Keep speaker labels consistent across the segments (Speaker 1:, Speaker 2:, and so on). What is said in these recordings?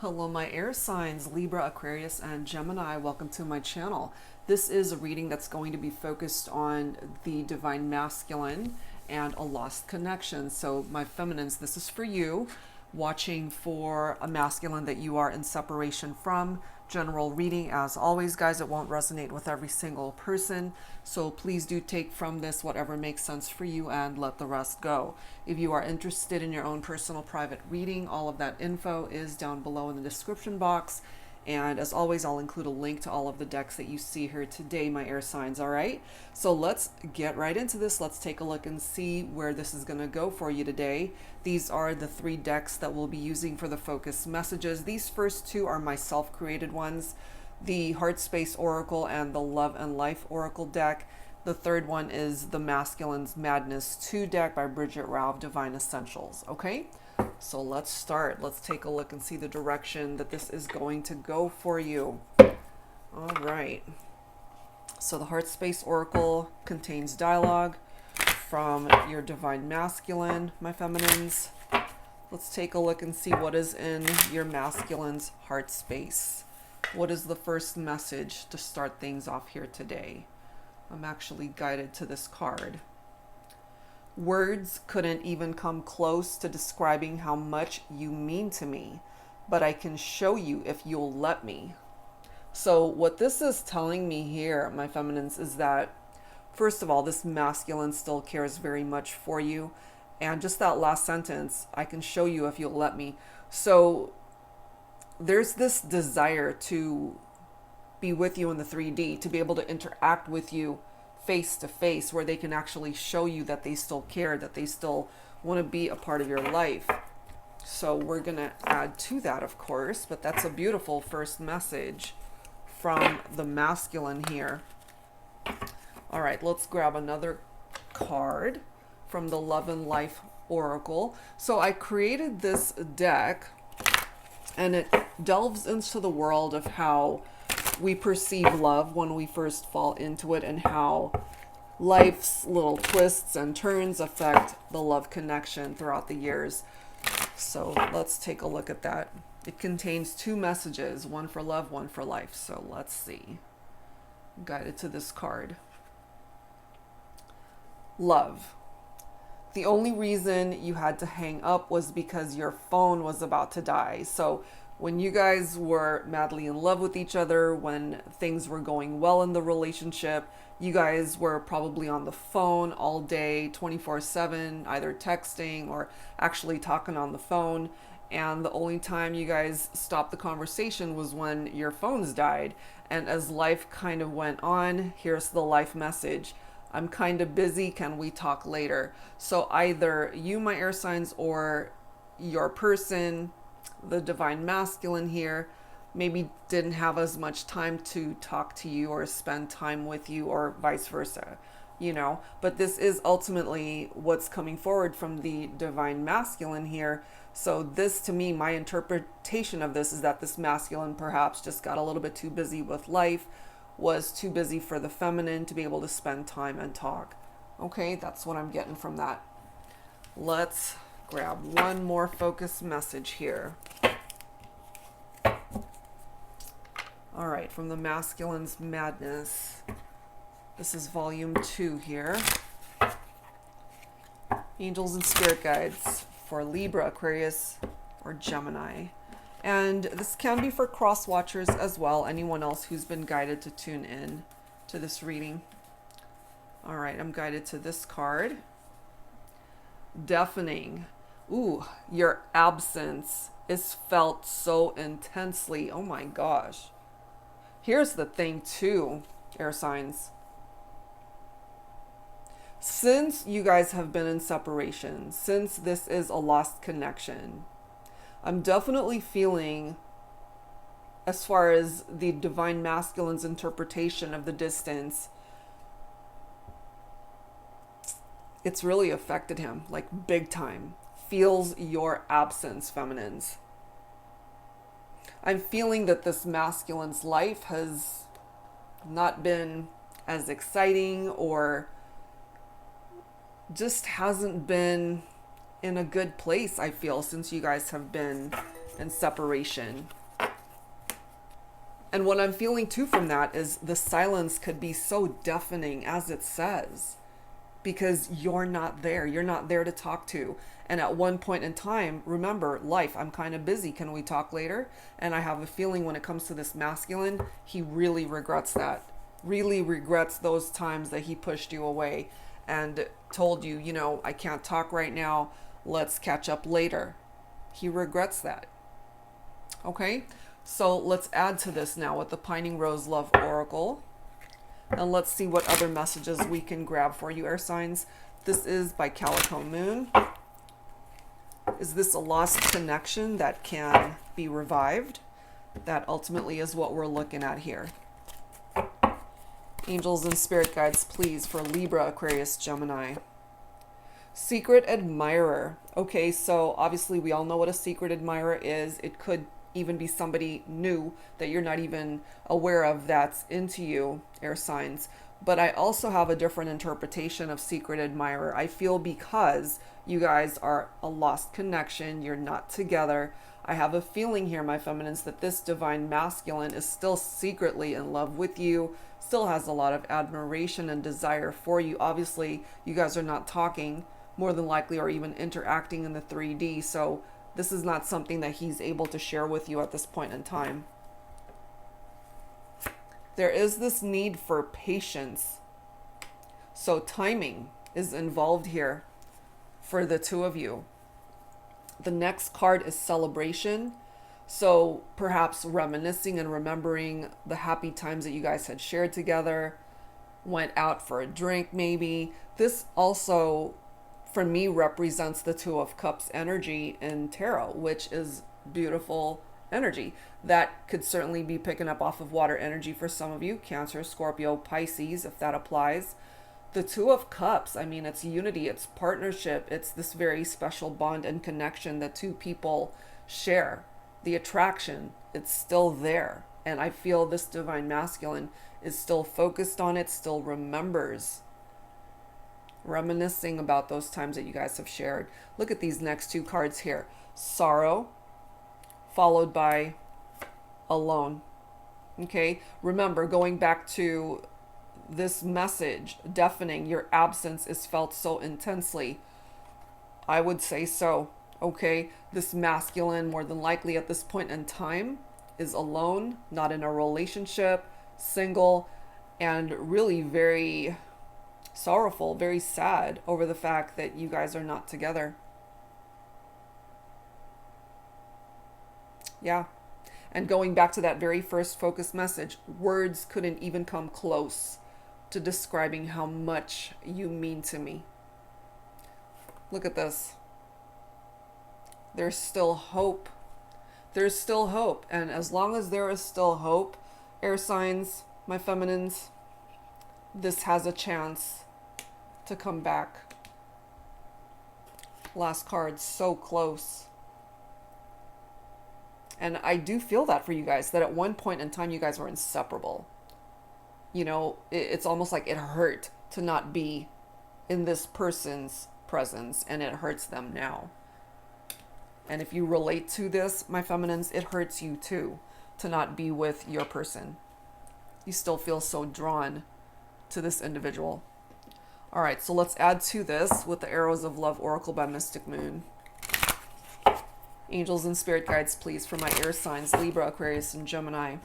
Speaker 1: Hello my air signs, Libra, Aquarius, and Gemini. Welcome to my channel. This is a reading that's going to be focused on the divine masculine and a lost connection. So my feminines, this is for you, watching for a masculine that you are in separation from. General reading, as always, guys. It won't resonate with every single person, so please do take from this whatever makes sense for you and let the rest go. If you are interested in your own personal private reading, all of that info is down below in the description box. And as always, I'll include a link to all of the decks that you see here today, my air signs. All right, so let's get right into this. Let's take a look and see where this is going to go for you today. These are the 3 decks that we'll be using for the focus messages. These first 2 are my self-created ones, the HeartSpace Oracle and the Love and Life Oracle deck. The third one is the Masculine's Madness 2 deck by Bridget Ralph, Divine Essentials. Okay, so let's start. Let's take a look and see the direction that this is going to go for you. All right. So the HeartSpace Oracle contains dialogue from your divine masculine, my feminines. Let's take a look and see what is in your masculine's heart space. What is the first message to start things off here today? I'm actually guided to this card. Words couldn't even come close to describing how much you mean to me, but I can show you if you'll let me. So what this is telling me here, my feminines, is that first of all, this masculine still cares very much for you. And just that last sentence, I can show you if you'll let me. So there's this desire to be with you in the 3D, to be able to interact with you face to face, where they can actually show you that they still care, that they still want to be a part of your life. So we're going to add to that, of course, but that's a beautiful first message from the masculine here. All right, let's grab another card from the Love and Life Oracle. So I created this deck, and it delves into the world of how we perceive love when we first fall into it, and how life's little twists and turns affect the love connection throughout the years. So let's take a look at that. It contains 2 messages, one for love, one for life. So let's see. I'm guided to this card. Love. The only reason you had to hang up was because your phone was about to die. So when you guys were madly in love with each other, when things were going well in the relationship, you guys were probably on the phone all day, 24/7, either texting or actually talking on the phone. And the only time you guys stopped the conversation was when your phones died. And as life kind of went on, here's the life message. I'm kind of busy. Can we talk later? So either you, my air signs, or your person, the divine masculine here, maybe didn't have as much time to talk to you or spend time with you, or vice versa, you know. But this is ultimately what's coming forward from the divine masculine here. So this, to me, my interpretation of this is that this masculine perhaps just got a little bit too busy with life, was too busy for the feminine to be able to spend time and talk. Okay, that's what I'm getting from that. Let's grab one more focus message here. All right, from the Masculine's Madness. This is volume 2 here. Angels and spirit guides for Libra, Aquarius, or Gemini. And this can be for cross watchers as well, anyone else who's been guided to tune in to this reading. All right, I'm guided to this card. Deafening. Ooh, your absence is felt so intensely. Oh my gosh. Here's the thing too, air signs. Since you guys have been in separation, since this is a lost connection, I'm definitely feeling, as far as the divine masculine's interpretation of the distance, it's really affected him, like big time. Feels your absence, feminines. I'm feeling that this masculine's life has not been as exciting, or just hasn't been in a good place, I feel, since you guys have been and separation. And what I'm feeling too from that is the silence could be so deafening, as it says, because you're not there. You're not there to talk to. And at one point in time, remember, life, I'm kind of busy. Can we talk later? And I have a feeling when it comes to this masculine, he really regrets that. Really regrets those times that he pushed you away and told you, you know, I can't talk right now. Let's catch up later. He regrets that. Okay? So let's add to this now with the Pining Rose Love Oracle. And let's see what other messages we can grab for you, air signs. This is by Calico Moon. Is this a lost connection that can be revived? That ultimately is what we're looking at here. Angels and spirit guides, please, for Libra, Aquarius, Gemini. Secret admirer. Okay, so obviously we all know what a secret admirer is. It could even be somebody new that you're not even aware of that's into you, air signs. But I also have a different interpretation of secret admirer. I feel because you guys are a lost connection, you're not together. I have a feeling here, my feminines, that this divine masculine is still secretly in love with you, still has a lot of admiration and desire for you. Obviously, you guys are not talking, more than likely, or even interacting in the 3D. So this is not something that he's able to share with you at this point in time. There is this need for patience. So timing is involved here for the two of you. The next card is celebration. So perhaps reminiscing and remembering the happy times that you guys had shared together, went out for a drink maybe. This also, for me, represents the Two of Cups energy in tarot, which is beautiful energy. That could certainly be picking up off of water energy for some of you, Cancer, Scorpio, Pisces, if that applies. The Two of Cups, I mean, it's unity, it's partnership, it's this very special bond and connection that two people share. The attraction, it's still there. And I feel this divine masculine is still focused on it, still remembers, reminiscing about those times that you guys have shared. Look at these next two cards here. Sorrow, followed by alone. Okay, remember, going back to this message, deafening, your absence is felt so intensely. I would say so. Okay, this masculine, more than likely at this point in time, is alone, not in a relationship, single, and really very sorrowful, very sad over the fact that you guys are not together. Yeah. And going back to that very first focus message, words couldn't even come close to describing how much you mean to me. Look at this. There's still hope. There's still hope. And as long as there is still hope, air signs, my feminines, this has a chance to come back. Last card, so close. And I do feel that for you guys, that at one point in time, you guys were inseparable. You know, it's almost like it hurt to not be in this person's presence, and it hurts them now. And if you relate to this, my feminines, it hurts you too, to not be with your person. You still feel so drawn to this individual. All right, so let's add to this with the Arrows of Love Oracle by Mystic Moon. Angels and spirit guides, please, for my air signs, Libra, Aquarius, and Gemini.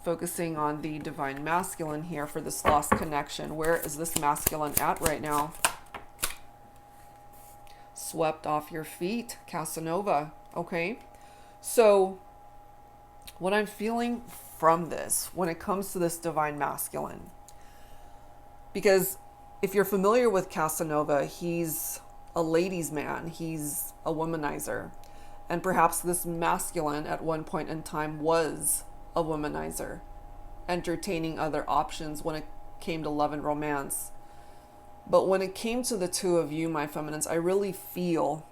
Speaker 1: Focusing on the divine masculine here for this lost connection. Where is this masculine at right now? Swept off your feet, Casanova. Okay, so what I'm feeling from this when it comes to this divine masculine, because if you're familiar with Casanova, he's a ladies' man, he's a womanizer, and perhaps this masculine at one point in time was a womanizer, entertaining other options when it came to love and romance. But when it came to the two of you, my feminines, I really feel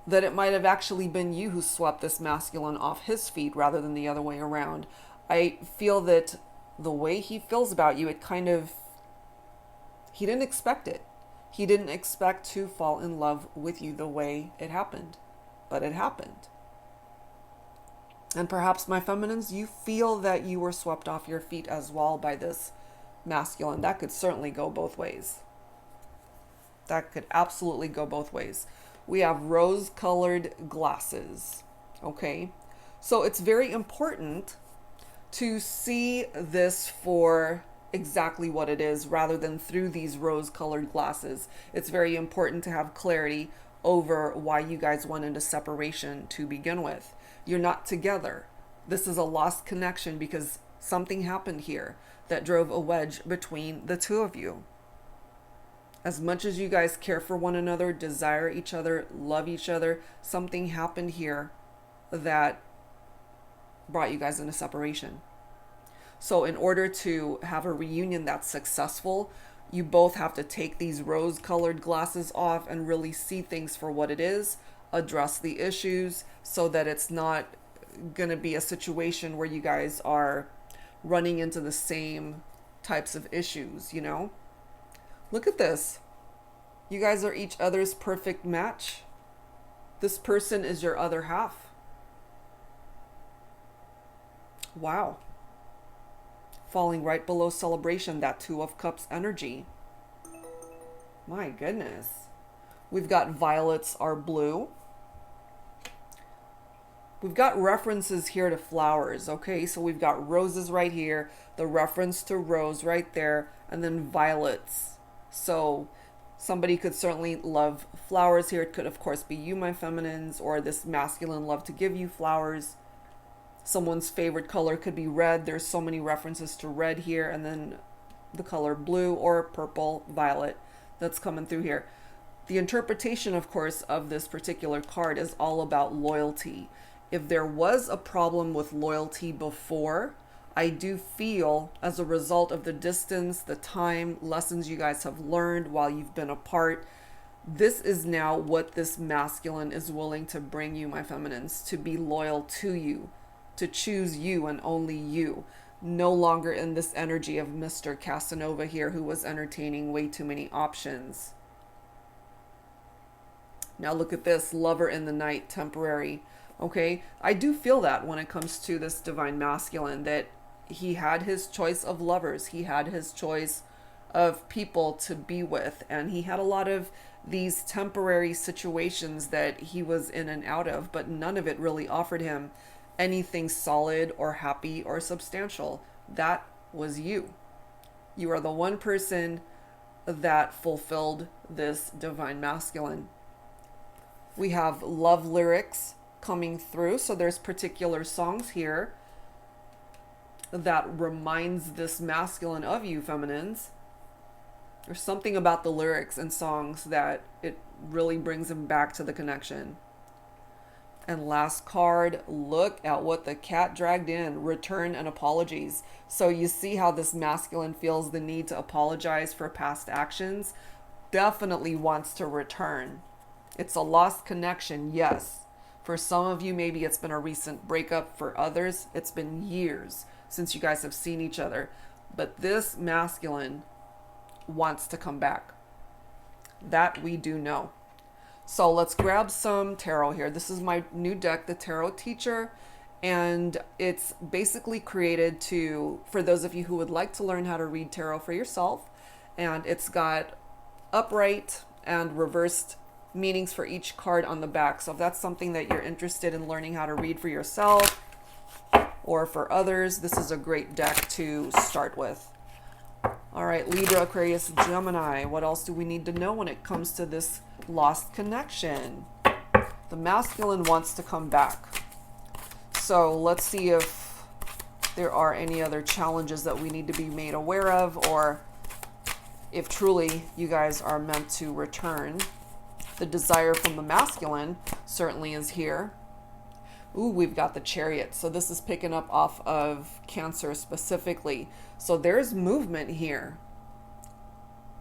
Speaker 1: that it might have actually been you who swept this masculine off his feet rather than the other way around. I feel that the way he feels about you, it kind of, he didn't expect it. He didn't expect to fall in love with you the way it happened, but it happened. And perhaps, my feminines, you feel that you were swept off your feet as well by this masculine. That could certainly go both ways. That could absolutely go both ways. We have rose-colored glasses, okay? So it's very important to see this for exactly what it is rather than through these rose-colored glasses. It's very important to have clarity over why you guys went into separation to begin with. You're not together. This is a lost connection because something happened here that drove a wedge between the two of you. As much as you guys care for one another, desire each other, love each other, something happened here that brought you guys into separation. So in order to have a reunion that's successful, you both have to take these rose-colored glasses off and really see things for what it is, address the issues so that it's not going to be a situation where you guys are running into the same types of issues, you know? Look at this. You guys are each other's perfect match. This person is your other half. Wow. Falling right below celebration, that Two of Cups energy. My goodness. We've got violets are blue. We've got references here to flowers, okay? So we've got roses right here, the reference to rose right there, and then violets. So somebody could certainly love flowers here. It could, of course, be you, my feminines, or this masculine love to give you flowers. Someone's favorite color could be red. There's so many references to red here, and then the color blue or purple, violet that's coming through here. The interpretation, of course, of this particular card is all about loyalty. If there was a problem with loyalty before, I do feel as a result of the distance, the time, lessons you guys have learned while you've been apart, this is now what this masculine is willing to bring you, my feminines, to be loyal to you, to choose you and only you. No longer in this energy of Mr. Casanova here, who was entertaining way too many options. Now look at this, lover in the night, temporary. Okay, I do feel that when it comes to this divine masculine, that he had his choice of lovers. He had his choice of people to be with. And he had a lot of these temporary situations that he was in and out of, but none of it really offered him anything solid or happy or substantial. That was you. You are the one person that fulfilled this divine masculine. We have love lyrics coming through. So there's particular songs here that reminds this masculine of you, feminines. There's something about the lyrics and songs that it really brings him back to the connection. And last card, look at what the cat dragged in, return and apologies. So you see how this masculine feels the need to apologize for past actions, definitely wants to return. It's a lost connection, yes. For some of you, maybe it's been a recent breakup. For others, it's been years since you guys have seen each other. But this masculine wants to come back. That we do know. So let's grab some tarot here. This is my new deck, the Tarot Teacher, and it's basically created for those of you who would like to learn how to read tarot for yourself. And it's got upright and reversed meanings for each card on the back. So if that's something that you're interested in learning how to read for yourself or for others, this is a great deck to start with. All right, Libra, Aquarius, Gemini. What else do we need to know when it comes to this lost connection? The masculine wants to come back. So let's see if there are any other challenges that we need to be made aware of, or if truly you guys are meant to return. The desire from the masculine certainly is here. Ooh, we've got the Chariot. So this is picking up off of Cancer specifically. So there's movement here.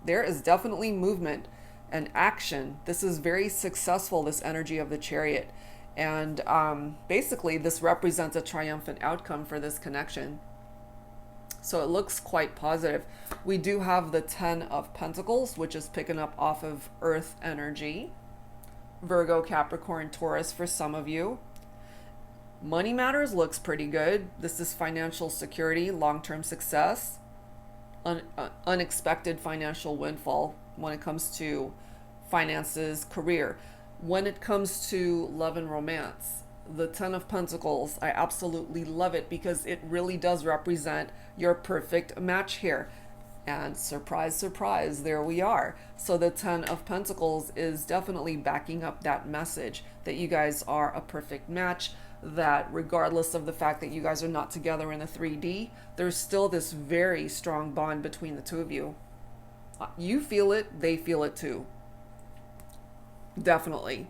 Speaker 1: There is definitely movement and action. This is very successful, this energy of the Chariot. And basically this represents a triumphant outcome for this connection. So it looks quite positive. We do have the 10 of Pentacles, which is picking up off of Earth energy. Virgo, Capricorn, Taurus for some of you. Money matters looks pretty good. This is financial security, long-term success, unexpected financial windfall when it comes to finances, career. When it comes to love and romance, the Ten of Pentacles, I absolutely love it because it really does represent your perfect match here. And surprise, surprise, there we are. So the Ten of Pentacles is definitely backing up that message that you guys are a perfect match, that regardless of the fact that you guys are not together in the 3D, there's still this very strong bond between the two of you. You feel it, they feel it too. Definitely.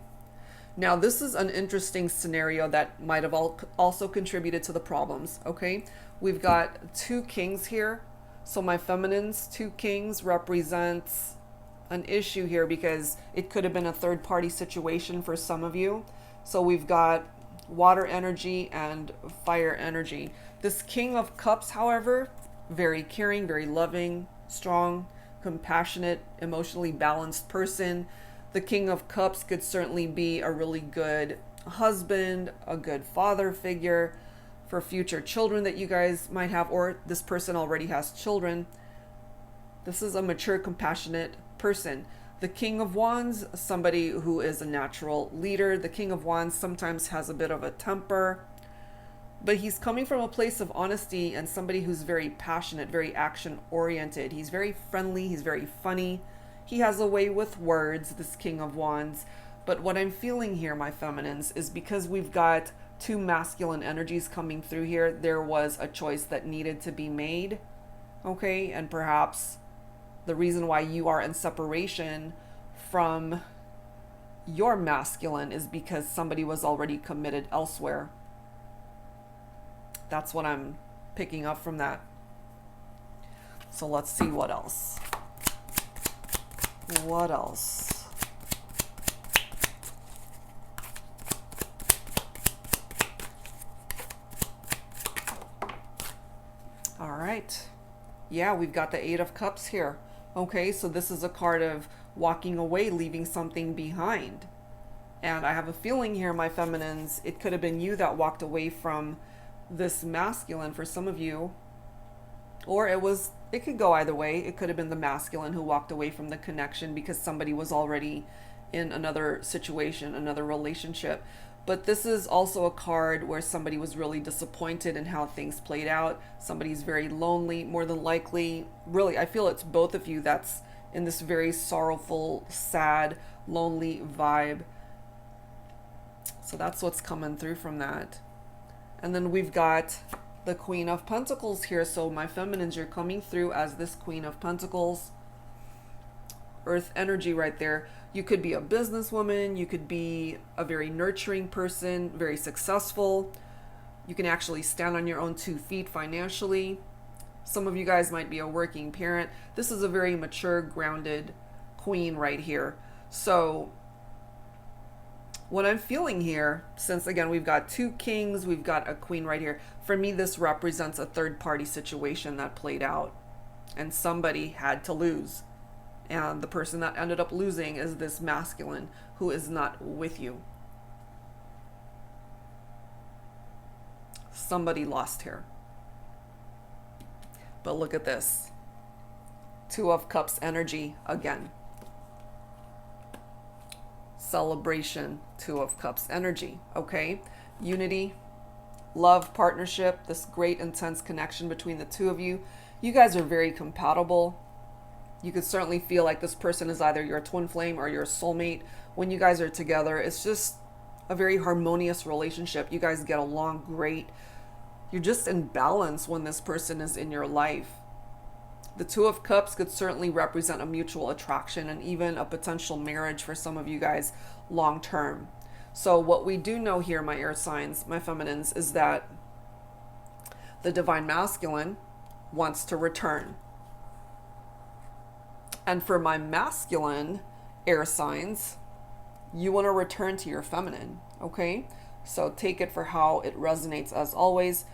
Speaker 1: Now, this is an interesting scenario that might have also contributed to the problems, okay? We've got two kings here. So my feminines, two kings represents an issue here because it could have been a third-party situation for some of you. So we've got water energy and fire energy. This King of Cups, however, very caring, very loving, strong, compassionate, emotionally balanced person. The King of Cups could certainly be a really good husband, a good father figure for future children that you guys might have, or this person already has children. This is a mature, compassionate person. The King of Wands, somebody who is a natural leader. The King of Wands sometimes has a bit of a temper, but he's coming from a place of honesty and somebody who's very passionate, very action-oriented. He's very friendly, he's very funny. He has a way with words, this King of Wands. But what I'm feeling here, my feminines, is because we've got two masculine energies coming through here, there was a choice that needed to be made, okay? And perhaps the reason why you are in separation from your masculine is because somebody was already committed elsewhere. That's what I'm picking up from that. So let's see what else. What else? All right. Yeah, we've got the Eight of Cups here. Okay, so this is a card of walking away, leaving something behind. And I have a feeling here, my feminines, it could have been you that walked away from this masculine for some of you. Or it could go either way. It could have been the masculine who walked away from the connection because somebody was already in another situation, another relationship. But this is also a card where somebody was really disappointed in how things played out. Somebody's very lonely, more than likely. Really, I feel it's both of you that's in this very sorrowful, sad, lonely vibe. So that's what's coming through from that. And then we've got the Queen of Pentacles here. So my feminines, you're coming through as this Queen of Pentacles. Earth energy right there. You could be a businesswoman, you could be a very nurturing person, very successful. You can actually stand on your own 2 feet financially. Some of you guys might be a working parent. This is a very mature, grounded queen right here. So what I'm feeling here, since again, we've got 2 kings, we've got a queen right here. For me, this represents a third-party situation that played out and somebody had to lose. And the person that ended up losing is this masculine who is not with you. Somebody lost here. But look at this. 2 of Cups energy again. Celebration, 2 of Cups energy. Okay? Unity, love, partnership, this great intense connection between the two of you. You guys are very compatible. You could certainly feel like this person is either your twin flame or your soulmate. When you guys are together, it's just a very harmonious relationship. You guys get along great. You're just in balance when this person is in your life. The 2 of Cups could certainly represent a mutual attraction and even a potential marriage for some of you guys long term. So what we do know here, my air signs, my feminines, is that the divine masculine wants to return. And for my masculine air signs, you want to return to your feminine, okay? So take it for how it resonates as always.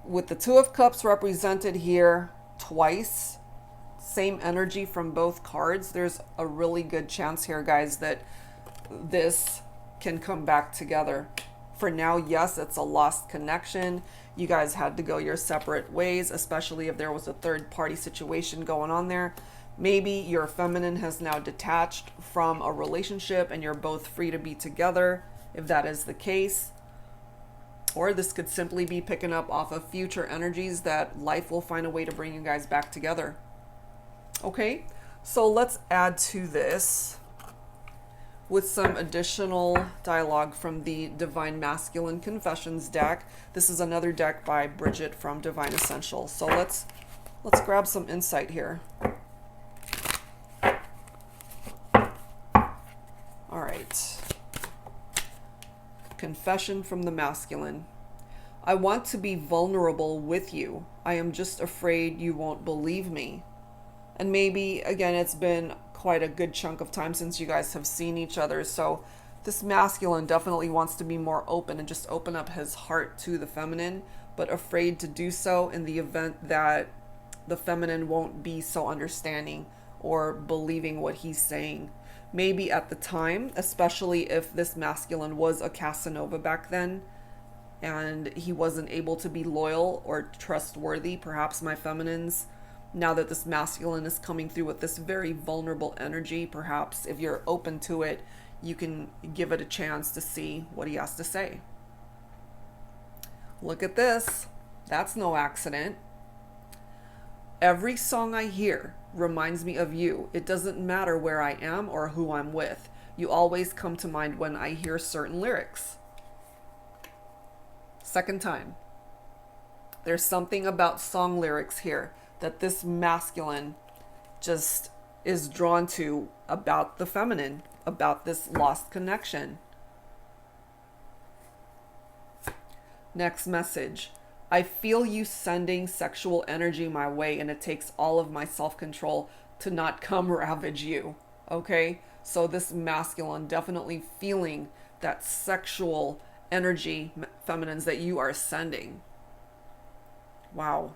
Speaker 1: With the 2 of Cups represented here twice, same energy from both cards, there's a really good chance here, guys, that this can come back together. For now, yes, it's a lost connection. You guys had to go your separate ways, especially if there was a third party situation going on there. Maybe your feminine has now detached from a relationship and you're both free to be together, if that is the case. Or this could simply be picking up off of future energies that life will find a way to bring you guys back together. Okay, so let's add to this with some additional dialogue from the Divine Masculine Confessions deck. This is another deck by Bridget from Divine Essentials. So let's grab some insight here. All right. Confession from the Masculine. I want to be vulnerable with you. I am just afraid you won't believe me. And maybe, again, it's been quite a good chunk of time since you guys have seen each other. So this masculine definitely wants to be more open and just open up his heart to the feminine, but afraid to do so in the event that the feminine won't be so understanding or believing what he's saying. Maybe at the time, especially if this masculine was a Casanova back then and he wasn't able to be loyal or trustworthy, perhaps my feminines, now that this masculine is coming through with this very vulnerable energy, perhaps if you're open to it, you can give it a chance to see what he has to say. Look at this. That's no accident. Every song I hear reminds me of you. It doesn't matter where I am or who I'm with. You always come to mind when I hear certain lyrics. Second time. There's something about song lyrics here that this masculine just is drawn to about the feminine, about this lost connection. Next message. I feel you sending sexual energy my way, and it takes all of my self-control to not come ravage you. Okay? So this masculine definitely feeling that sexual energy, feminines, that you are sending. Wow.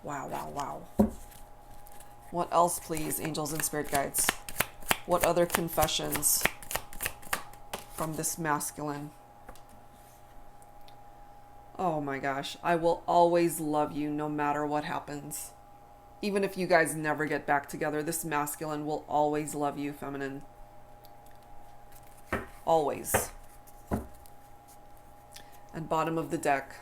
Speaker 1: Wow, wow, wow. What else, please, angels and spirit guides? What other confessions from this masculine? Oh my gosh, I will always love you no matter what happens. Even if you guys never get back together, this masculine will always love you, feminine. Always. And bottom of the deck.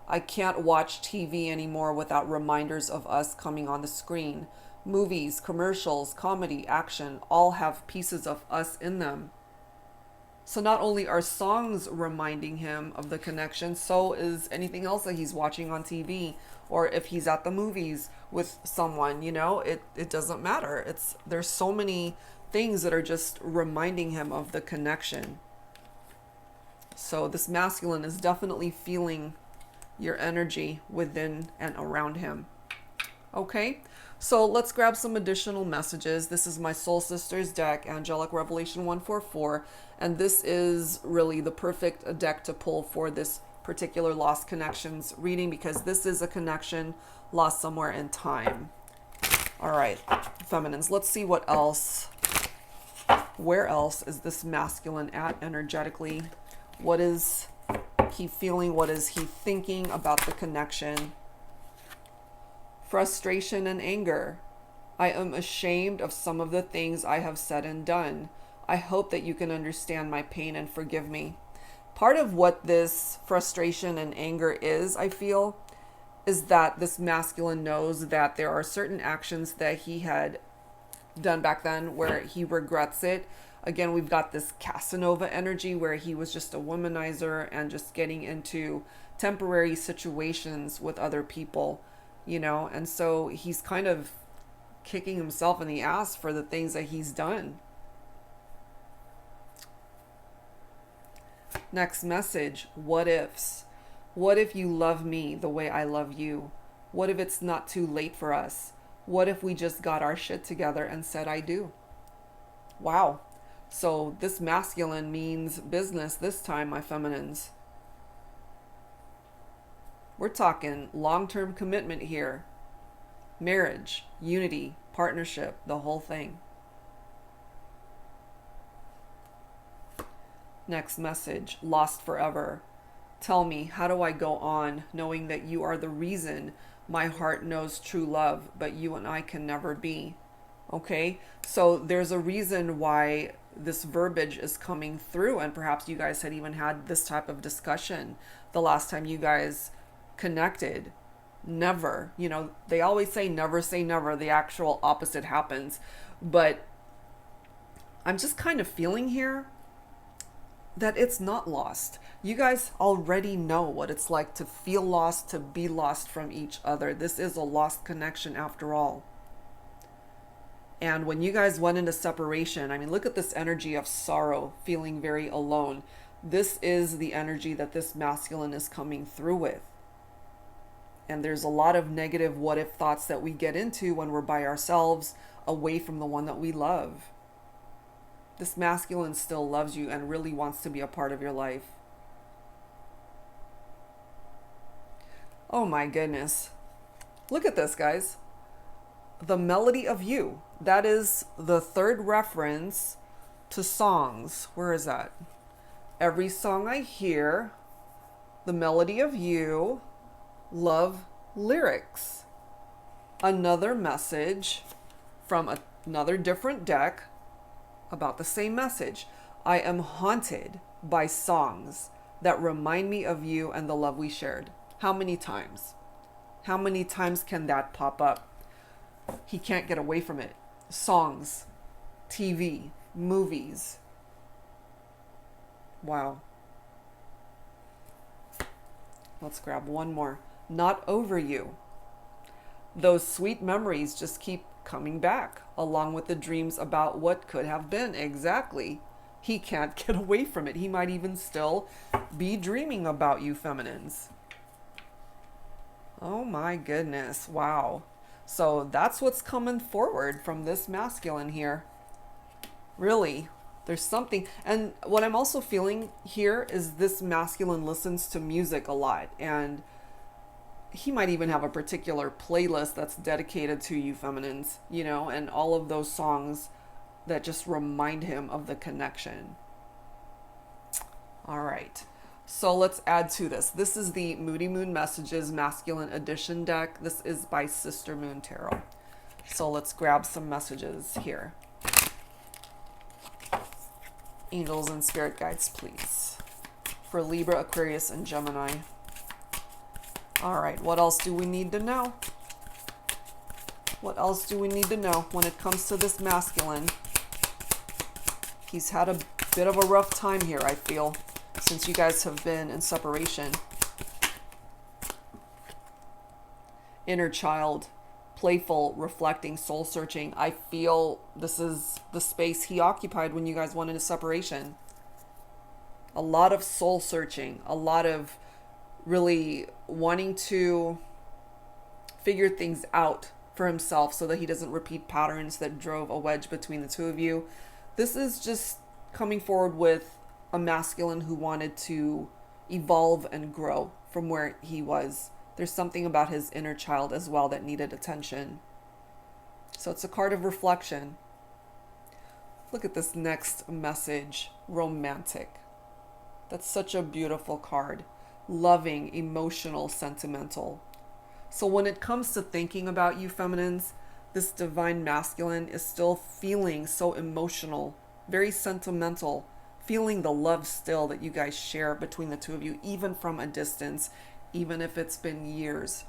Speaker 1: I can't watch TV anymore without reminders of us coming on the screen. Movies, commercials, comedy, action, all have pieces of us in them. So not only are songs reminding him of the connection, so is anything else that he's watching on TV, or if he's at the movies with someone, you know, it doesn't matter. There's so many things that are just reminding him of the connection. So this masculine is definitely feeling your energy within and around him. Okay, so let's grab some additional messages. This is my Soul Sisters deck, Angelic Revelation 144, and this is really the perfect deck to pull for this particular Lost Connections reading, because this is a connection lost somewhere in time. All right, feminines, let's see what else. Where else is this masculine at energetically? What is he feeling? What is he thinking about the connection? Frustration and anger. I am ashamed of some of the things I have said and done. I hope that you can understand my pain and forgive me. Part of what this frustration and anger is, I feel, is that this masculine knows that there are certain actions that he had done back then where he regrets it. Again, we've got this Casanova energy where he was just a womanizer and just getting into temporary situations with other people, you know, and so he's kind of kicking himself in the ass for the things that he's done. Next message, what ifs? What if you love me the way I love you? What if it's not too late for us? What if we just got our shit together and said I do? Wow. So this masculine means business this time, my feminines. We're talking long-term commitment here. Marriage, unity, partnership, the whole thing. Next message, lost forever. Tell me, how do I go on knowing that you are the reason my heart knows true love, but you and I can never be? Okay, so there's a reason why this verbiage is coming through, and perhaps you guys had even had this type of discussion the last time you guys connected. Never, they always say never, the actual opposite happens. But I'm just kind of feeling here that it's not lost. You guys already know what it's like to feel lost, to be lost from each other. This is a lost connection after all. And when you guys went into separation, I mean, look at this energy of sorrow, feeling very alone. This is the energy that this masculine is coming through with. And there's a lot of negative what if thoughts that we get into when we're by ourselves, away from the one that we love. This masculine still loves you and really wants to be a part of your life. Oh my goodness. Look at this, guys. The melody of you. That is the third reference to songs. Where is that? Every song I hear, the melody of you, love lyrics. Another message from another different deck about the same message. I am haunted by songs that remind me of you and the love we shared. How many times? How many times can that pop up? He can't get away from it. Songs, TV, movies. Wow. Let's grab one more. Not over you. Those sweet memories just keep coming back, along with the dreams about what could have been. Exactly. He can't get away from it. He might even still be dreaming about you, feminines. Oh my goodness. Wow. So that's what's coming forward from this masculine here. Really, there's something. And what I'm also feeling here is this masculine listens to music a lot. And he might even have a particular playlist that's dedicated to you, feminines, and all of those songs that just remind him of the connection. All right. So let's add to this. This is the Moody Moon Messages Masculine Edition deck. This is by Sister Moon Tarot. So let's grab some messages here. Angels and spirit guides, please. For Libra, Aquarius, and Gemini. All right, what else do we need to know? What else do we need to know when it comes to this masculine? He's had a bit of a rough time here, I feel, since you guys have been in separation. Inner child, playful, reflecting, soul searching. I feel this is the space he occupied when you guys went into separation. A lot of soul searching, a lot of really wanting to figure things out for himself so that he doesn't repeat patterns that drove a wedge between the two of you. This is just coming forward with a masculine who wanted to evolve and grow from where he was. There's something about his inner child as well that needed attention. So it's a card of reflection. Look at this next message, romantic. That's such a beautiful card. Loving, emotional, sentimental. So when it comes to thinking about you, feminines, this divine masculine is still feeling so emotional, very sentimental, feeling the love still that you guys share between the two of you, even from a distance, even if it's been years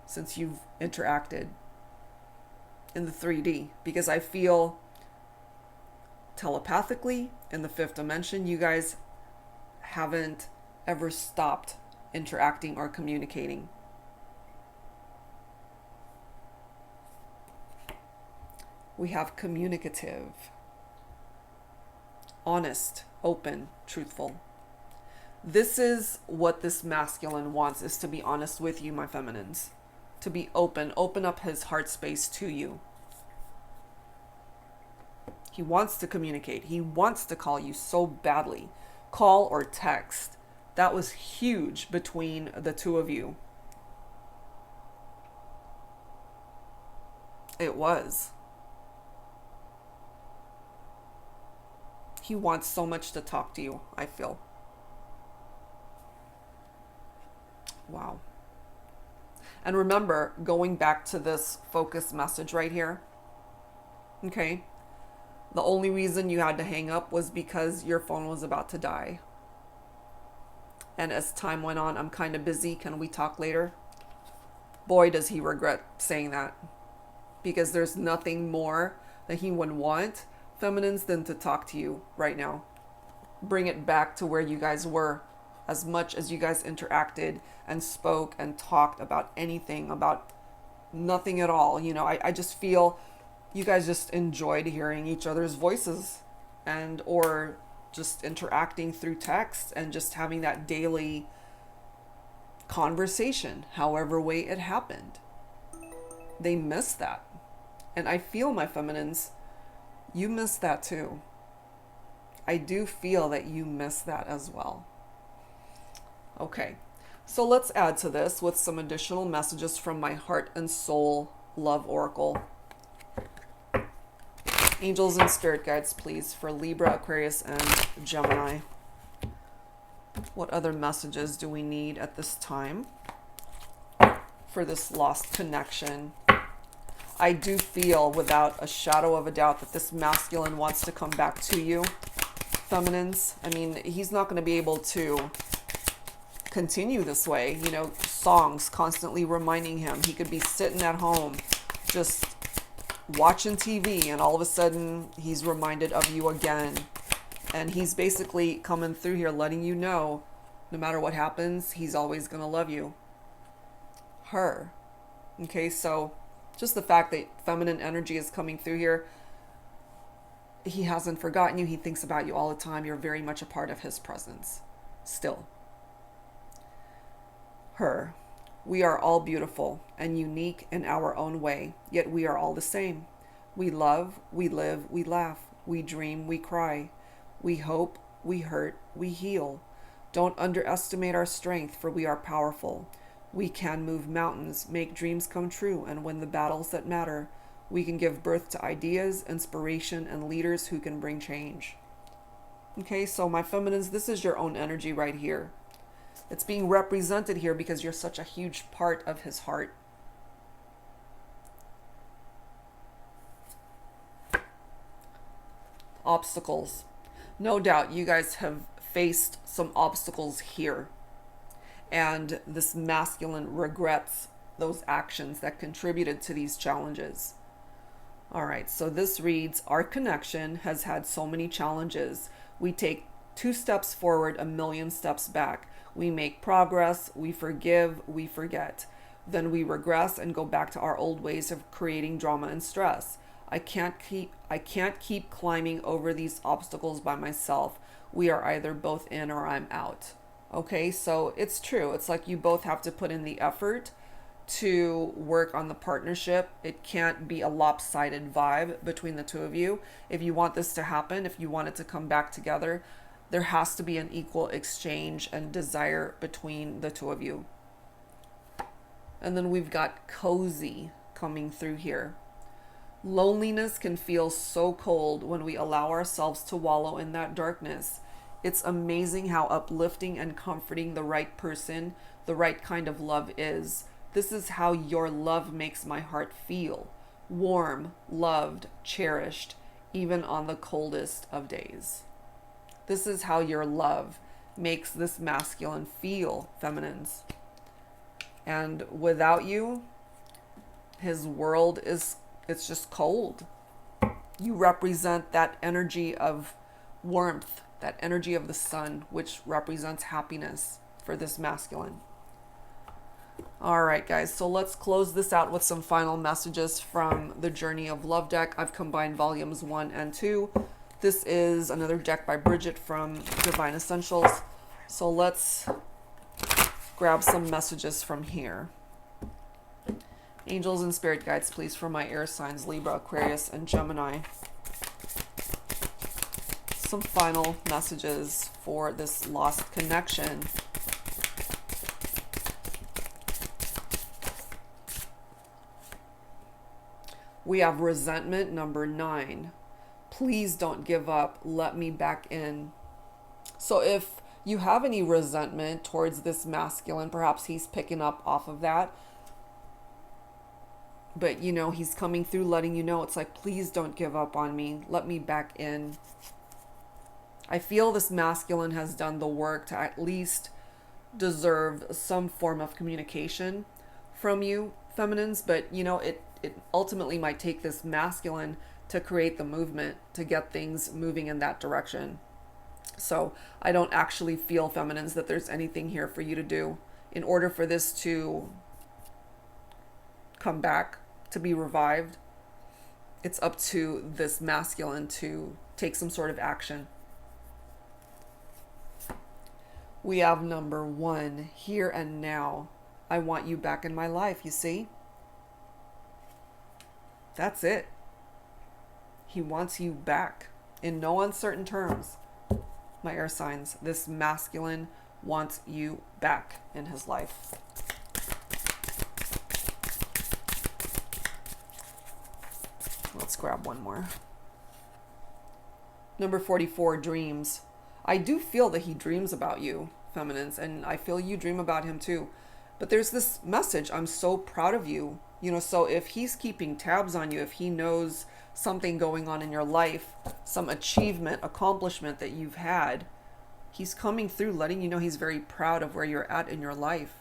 Speaker 1: since you've interacted in the 3D. Because I feel telepathically in the fifth dimension, you guys haven't ever stopped interacting or communicating. We have communicative, honest, open, truthful. This is what this masculine wants, is to be honest with you, my feminines. To be open up his heart space to you. He wants to communicate. He wants to call you so badly. Call or text. That was huge between the two of you. It was. He wants so much to talk to you, I feel. Wow. And remember, going back to this focus message right here, okay, the only reason you had to hang up was because your phone was about to die. And as time went on, I'm kind of busy. Can we talk later? Boy, does he regret saying that. Because there's nothing more that he would want, feminines, than to talk to you right now. Bring it back to where you guys were. As much as you guys interacted and spoke and talked about anything, about nothing at all. You know, I just feel you guys just enjoyed hearing each other's voices, and or just interacting through text and just having that daily conversation, however way it happened. They miss that. And I feel, my feminines, you miss that too. I do feel that you miss that as well. Okay, so let's add to this with some additional messages from my Heart and Soul Love Oracle. Angels and spirit guides, please, for Libra, Aquarius, and Gemini. What other messages do we need at this time for this lost connection? I do feel without a shadow of a doubt that this masculine wants to come back to you, feminines. I mean, he's not going to be able to continue this way. You know, songs constantly reminding him. He could be sitting at home just watching TV, and all of a sudden he's reminded of you again. And he's basically coming through here letting you know, no matter what happens, he's always going to love you. Her. Okay, so just the fact that feminine energy is coming through here, he hasn't forgotten you. He thinks about you all the time. You're very much a part of his presence still. Her. We are all beautiful and unique in our own way, yet we are all the same. We love, we live, we laugh, we dream, we cry, we hope, we hurt, we heal. Don't underestimate our strength, for we are powerful. We can move mountains, make dreams come true, and win the battles that matter. We can give birth to ideas, inspiration, and leaders who can bring change. Okay, so my feminines, this is your own energy right here. It's being represented here because you're such a huge part of his heart. Obstacles. No doubt you guys have faced some obstacles here. And this masculine regrets those actions that contributed to these challenges. All right, so this reads, our connection has had so many challenges. We take 2 steps forward, a million steps back. We make progress, we forgive, we forget. Then we regress and go back to our old ways of creating drama and stress. I can't keep climbing over these obstacles by myself. We are either both in or I'm out. Okay, so it's true. It's like you both have to put in the effort to work on the partnership. It can't be a lopsided vibe between the two of you. If you want this to happen, if you want it to come back together, there has to be an equal exchange and desire between the two of you. And then we've got cozy coming through here. Loneliness can feel so cold when we allow ourselves to wallow in that darkness. It's amazing how uplifting and comforting the right person, the right kind of love is. This is how your love makes my heart feel. Warm, loved, cherished, even on the coldest of days. This is how your love makes this masculine feel, feminines. And without you, his world it's just cold. You represent that energy of warmth, that energy of the sun, which represents happiness for this masculine. All right, guys, so let's close this out with some final messages from the Journey of Love deck. I've combined volumes 1 and 2. This is another deck by Bridget from Divine Essentials. So let's grab some messages from here. Angels and spirit guides, please, for my air signs, Libra, Aquarius, and Gemini. Some final messages for this lost connection. We have resentment, number 9. Please don't give up. Let me back in. So if you have any resentment towards this masculine, perhaps he's picking up off of that. But, you know, he's coming through letting you know, it's like, please don't give up on me. Let me back in. I feel this masculine has done the work to at least deserve some form of communication from you, feminines. But, you know, it ultimately might take this masculine to create the movement, to get things moving in that direction. So I don't actually feel, feminines, that there's anything here for you to do in order for this to come back, to be revived. It's up to this masculine to take some sort of action. We have number 1, here and now. I want you back in my life, you see? That's it. He wants you back in no uncertain terms. My air signs, this masculine wants you back in his life. Let's grab one more. Number 44, dreams. I do feel that he dreams about you, feminines, and I feel you dream about him too. But there's this message, I'm so proud of you. You know, so if he's keeping tabs on you, if he knows something going on in your life, some achievement, accomplishment that you've had, he's coming through letting you know he's very proud of where you're at in your life.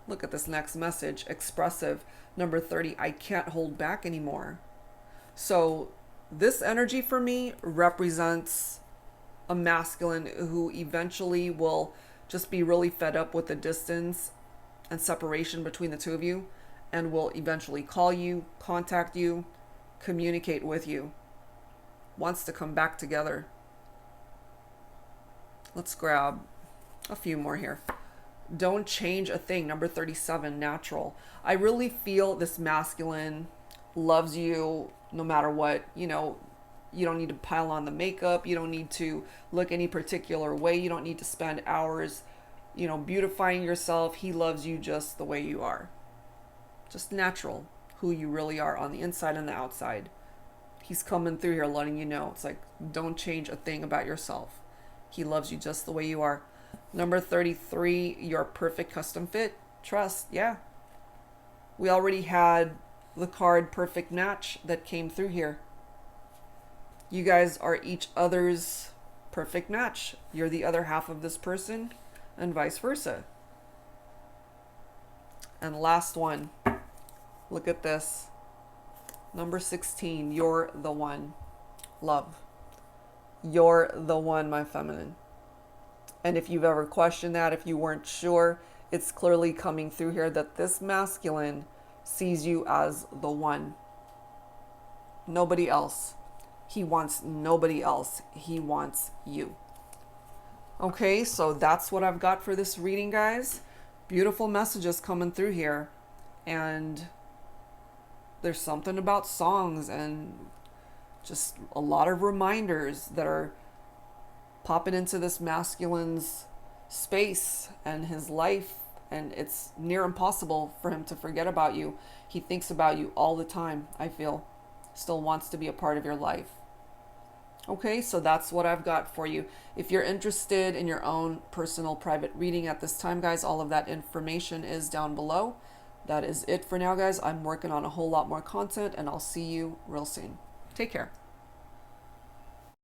Speaker 1: Look at this next message, expressive. Number 30, I can't hold back anymore. So this energy for me represents a masculine who eventually will just be really fed up with the distance and separation between the two of you, and will eventually call you, contact you, communicate with you. Wants to come back together. Let's grab a few more here. Don't change a thing. Number 37, natural. I really feel this masculine loves you no matter what. You know, you don't need to pile on the makeup. You don't need to look any particular way. You don't need to spend hours, you know, beautifying yourself. He loves you just the way you are. Just natural, who you really are on the inside and the outside. He's coming through here letting you know. It's like, don't change a thing about yourself. He loves you just the way you are. Number 33, your perfect custom fit. Trust, yeah. We already had the card perfect match that came through here. You guys are each other's perfect match. You're the other half of this person and vice versa. And last one, look at this. Number 16, you're the one. Love. You're the one, my feminine. And if you've ever questioned that, if you weren't sure, it's clearly coming through here that this masculine sees you as the one. Nobody else. He wants nobody else. He wants you. Okay, so that's what I've got for this reading, guys. Beautiful messages coming through here. And there's something about songs and just a lot of reminders that are popping into this masculine's space and his life, and it's near impossible for him to forget about you. He thinks about you all the time, I feel. Still wants to be a part of your life. Okay, so that's what I've got for you. If you're interested in your own personal private reading at this time, guys, all of that information is down below. That is it for now, guys. I'm working on a whole lot more content, and I'll see you real soon. Take care.